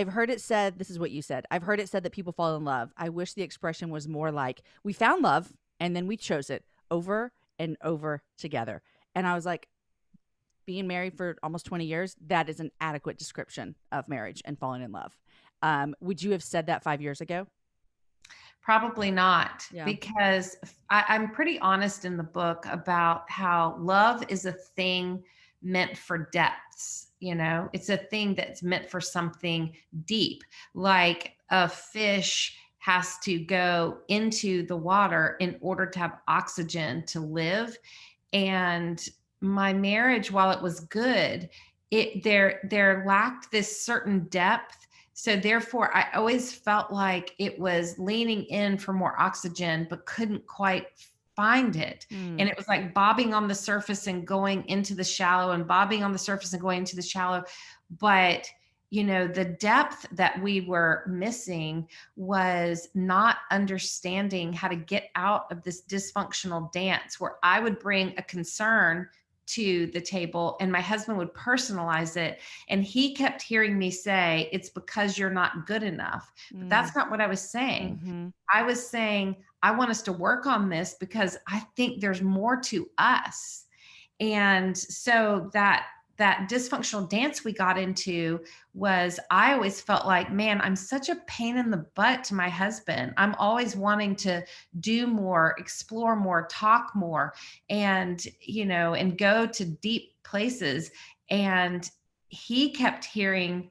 I've heard it said, this is what you said. I've heard it said that people fall in love. I wish the expression was more like, we found love and then we chose it over and over together. And I was like, being married for almost 20 years, that is an adequate description of marriage and falling in love. Would you have said that 5 years ago? Probably not, Yeah. because I'm pretty honest in the book about how love is a thing meant for depths. It's a thing that's meant for something deep, like a fish has to go into the water in order to have oxygen to live. And my marriage, while it was good, there lacked this certain depth. So therefore, I always felt like it was leaning in for more oxygen, but couldn't quite find it. Mm. And it was like bobbing on the surface and going into the shallow, and bobbing on the surface and going into the shallow. But the depth that we were missing was not understanding how to get out of this dysfunctional dance where I would bring a concern to the table and my husband would personalize it. And he kept hearing me say, it's because you're not good enough. But Mm. that's not what I was saying. Mm-hmm. I was saying, I want us to work on this because I think there's more to us. And so that dysfunctional dance we got into was, I always felt like, man, I'm such a pain in the butt to my husband. I'm always wanting to do more, explore more, talk more, and go to deep places. And he kept hearing,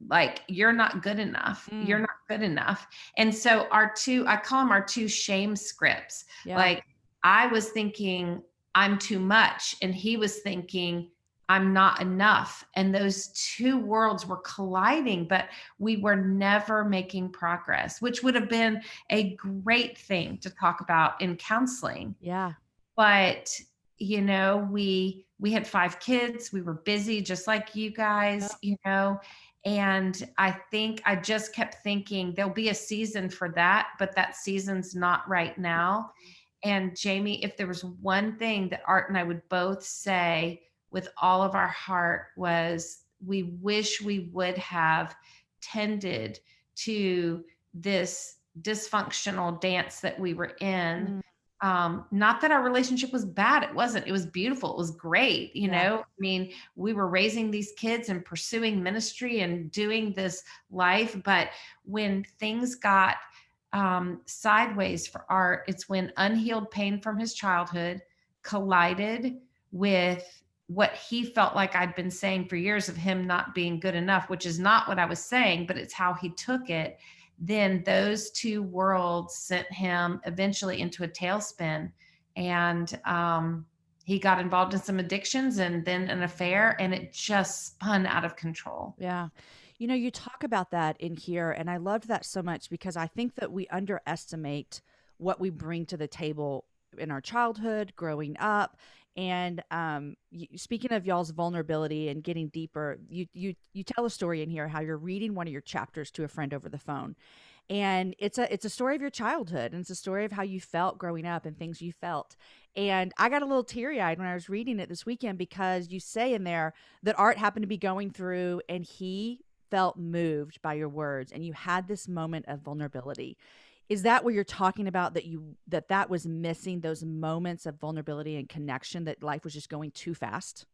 like, you're not good enough. You're Mm. not good enough. And so I call them our two shame scripts. Yeah. Like, I was thinking I'm too much, and he was thinking I'm not enough. And those two worlds were colliding, but we were never making progress, which would have been a great thing to talk about in counseling. Yeah. But we had 5 kids. We were busy just like you Yep. guys. And I think I just kept thinking there'll be a season for that, but that season's not right now. And Jamie, if there was one thing that Art and I would both say with all of our heart, was we wish we would have tended to this dysfunctional dance that we were in. Mm. Not that our relationship was bad. It wasn't. It was beautiful. It was great. Yeah. I mean, we were raising these kids and pursuing ministry and doing this life. But when things got sideways for Art, it's when unhealed pain from his childhood collided with what he felt like I'd been saying for years of him not being good enough, which is not what I was saying, but it's how he took it. Then those two worlds sent him eventually into a tailspin. And he got involved in some addictions and then an affair, and it just spun out of control. Yeah. You talk about that in here, and I loved that so much because I think that we underestimate what we bring to the table in our childhood, growing up. And speaking of y'all's vulnerability and getting deeper, you tell a story in here how you're reading one of your chapters to a friend over the phone, and it's a story of your childhood, and it's a story of how you felt growing up and things you felt. And I got a little teary-eyed when I was reading it this weekend because you say in there that Art happened to be going through and he felt moved by your words and you had this moment of vulnerability. Is that what you're talking about, that was missing, those moments of vulnerability and connection, that life was just going too fast?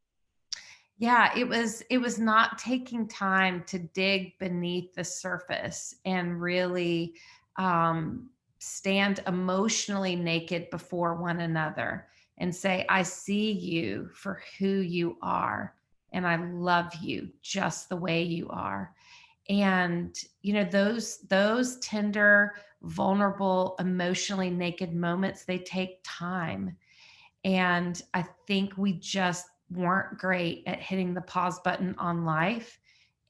Yeah, it was not taking time to dig beneath the surface and really stand emotionally naked before one another and say, I see you for who you are, and I love you just the way you are. And those tender, vulnerable, emotionally naked moments, they take time. And I think we just weren't great at hitting the pause button on life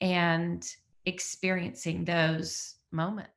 and experiencing those moments.